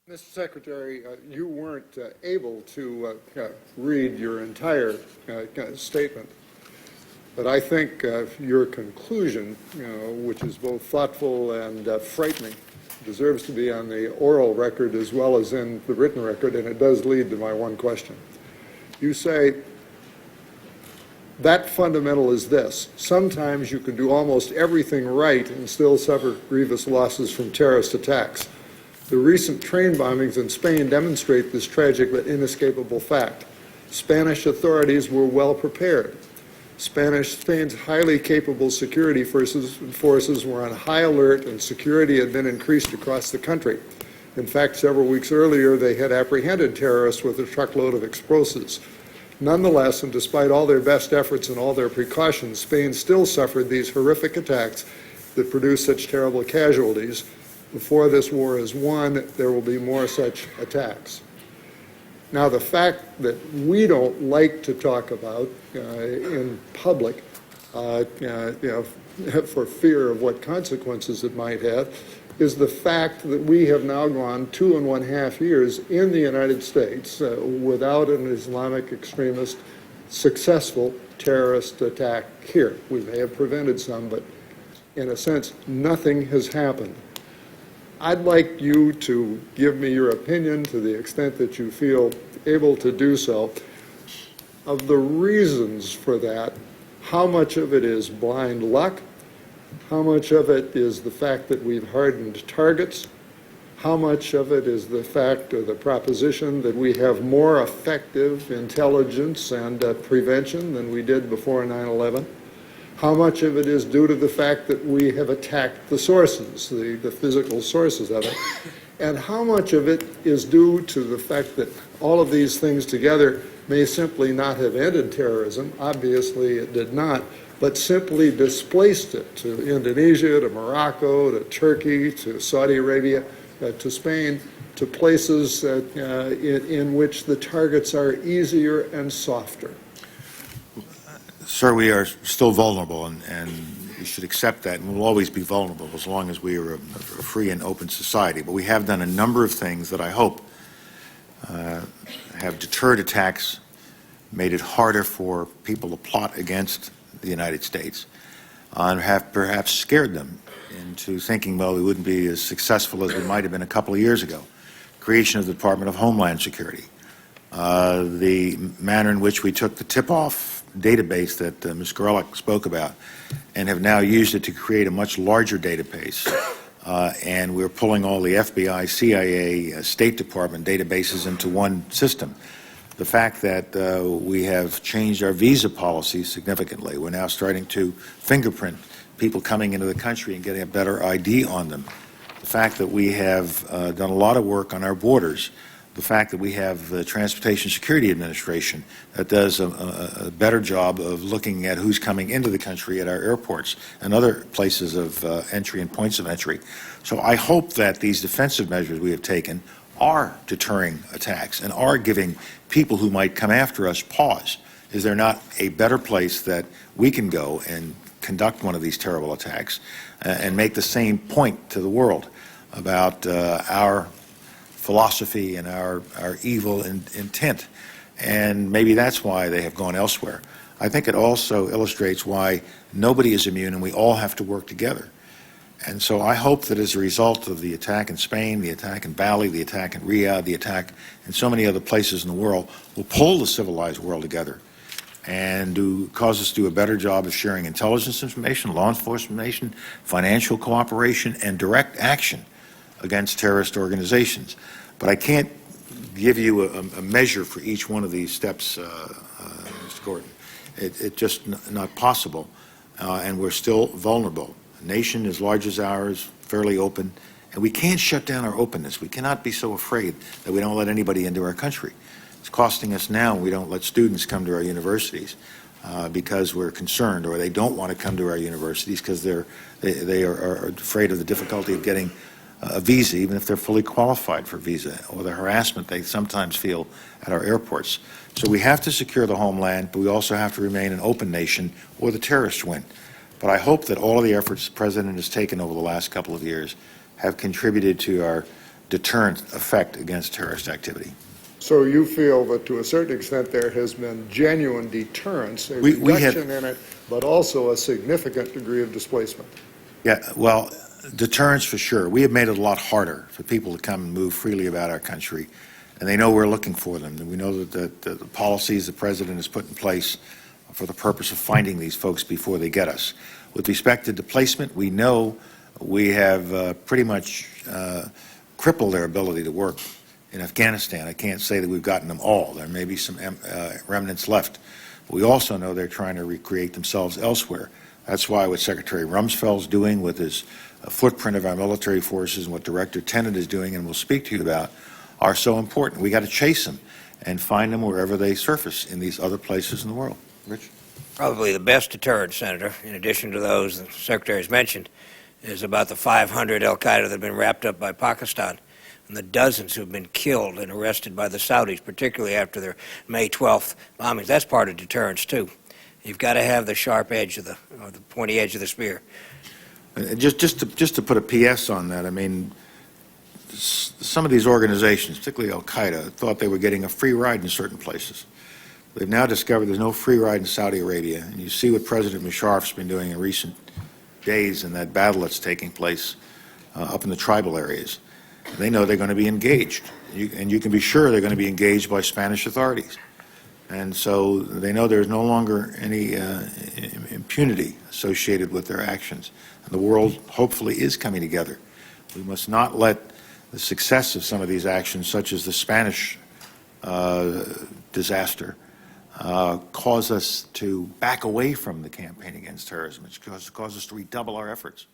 Mr. Secretary, you weren't able to read your entire statement, but I think your conclusion, which is both thoughtful and frightening, deserves to be on the oral record as well as in the written record, and it does lead to my one question. You say, that fundamental is this: sometimes you can do almost everything right and still suffer grievous losses from terrorist attacks. The recent train bombings in Spain demonstrate this tragic but inescapable fact. Spanish authorities were well prepared. Spain's highly capable security forces were on high alert, and security had been increased across the country. In fact, several weeks earlier, they had apprehended terrorists with a truckload of explosives. Nonetheless, and despite all their best efforts and all their precautions, Spain still suffered these horrific attacks that produced such terrible casualties. Before this war is won, there will be more such attacks. Now, the fact that we don't like to talk about in public, for fear of what consequences it might have, is the fact that we have now gone 2.5 years in the United States without an Islamic extremist successful terrorist attack here. We may have prevented some, but in a sense, nothing has happened. I'd like you to give me your opinion, to the extent that you feel able to do so, of the reasons for that. How much of it is blind luck? How much of it is the fact that we've hardened targets? How much of it is the fact or the proposition that we have more effective intelligence and prevention than we did before 9/11? How much of it is due to the fact that we have attacked the sources, the physical sources of it? And how much of it is due to the fact that all of these things together may simply not have ended terrorism? Obviously it did not, but simply displaced it to Indonesia, to Morocco, to Turkey, to Saudi Arabia, to Spain, to places in which the targets are easier and softer. Sir, we are still vulnerable, and we should accept that, and we'll always be vulnerable as long as we are a free and open society. But we have done a number of things that I hope have deterred attacks, made it harder for people to plot against the United States, and have perhaps scared them into thinking, well, we wouldn't be as successful as we might have been a couple of years ago. Creation of the Department of Homeland Security, the manner in which we took the tip-off database that Ms. Gerlich spoke about and have now used it to create a much larger database. And we're pulling all the FBI, CIA, State Department databases into one system. The fact that we have changed our visa policy significantly. We're now starting to fingerprint people coming into the country and getting a better ID on them. The fact that we have done a lot of work on our borders. The fact that we have the Transportation Security Administration that does a better job of looking at who's coming into the country at our airports and other places of entry and points of entry. So I hope that these defensive measures we have taken are deterring attacks and are giving people who might come after us pause. Is there not a better place that we can go and conduct one of these terrible attacks and make the same point to the world about our philosophy and our evil intent? And maybe that's why they have gone elsewhere. I think it also illustrates why nobody is immune and we all have to work together. And so I hope that as a result of the attack in Spain, the attack in Bali, the attack in Riyadh, the attack in so many other places in the world, will pull the civilized world together and cause us to do a better job of sharing intelligence information, law enforcement information, financial cooperation, and direct action against terrorist organizations. But I can't give you a measure for each one of these steps, Mr. Gorton. It's just not possible, and we're still vulnerable. A nation as large as ours, fairly open, and we can't shut down our openness. We cannot be so afraid that we don't let anybody into our country. It's costing us now. We don't let students come to our universities because we're concerned, or they don't want to come to our universities because they are afraid of the difficulty of getting a visa, even if they're fully qualified for visa, or the harassment they sometimes feel at our airports. So we have to secure the homeland, but we also have to remain an open nation, or the terrorists win. But I hope that all of the efforts the President has taken over the last couple of years have contributed to our deterrent effect against terrorist activity. So you feel that to a certain extent there has been genuine deterrence, a We have- reduction in it, but also a significant degree of displacement? Yeah, well, deterrence for sure. We have made it a lot harder for people to come and move freely about our country, and they know we're looking for them. And we know that the policies the president has put in place for the purpose of finding these folks before they get us. With respect to displacement, we know we have pretty much crippled their ability to work in Afghanistan. I can't say that we've gotten them all. There may be some remnants left. But we also know they're trying to recreate themselves elsewhere. That's why what Secretary Rumsfeld's doing with his footprint of our military forces and what Director Tenet is doing, and we'll speak to you about, are so important. We got to chase them and find them wherever they surface in these other places in the world. Rich? Probably the best deterrent, Senator, in addition to those the Secretary has mentioned, is about the 500 al-Qaeda that have been wrapped up by Pakistan and the dozens who have been killed and arrested by the Saudis, particularly after their May 12th bombings. That's part of deterrence, too. You've got to have the sharp edge of the pointy edge of the spear. Just to put a PS on that, I mean, some of these organizations, particularly al-Qaeda, thought they were getting a free ride in certain places. They've now discovered there's no free ride in Saudi Arabia, and you see what President Musharraf's been doing in recent days in that battle that's taking place up in the tribal areas. They know they're going to be engaged, and you can be sure they're going to be engaged by Spanish authorities. And so they know there's no longer any impunity associated with their actions. And the world hopefully is coming together. We must not let the success of some of these actions, such as the Spanish disaster, cause us to back away from the campaign against terrorism. It's cause us to redouble our efforts.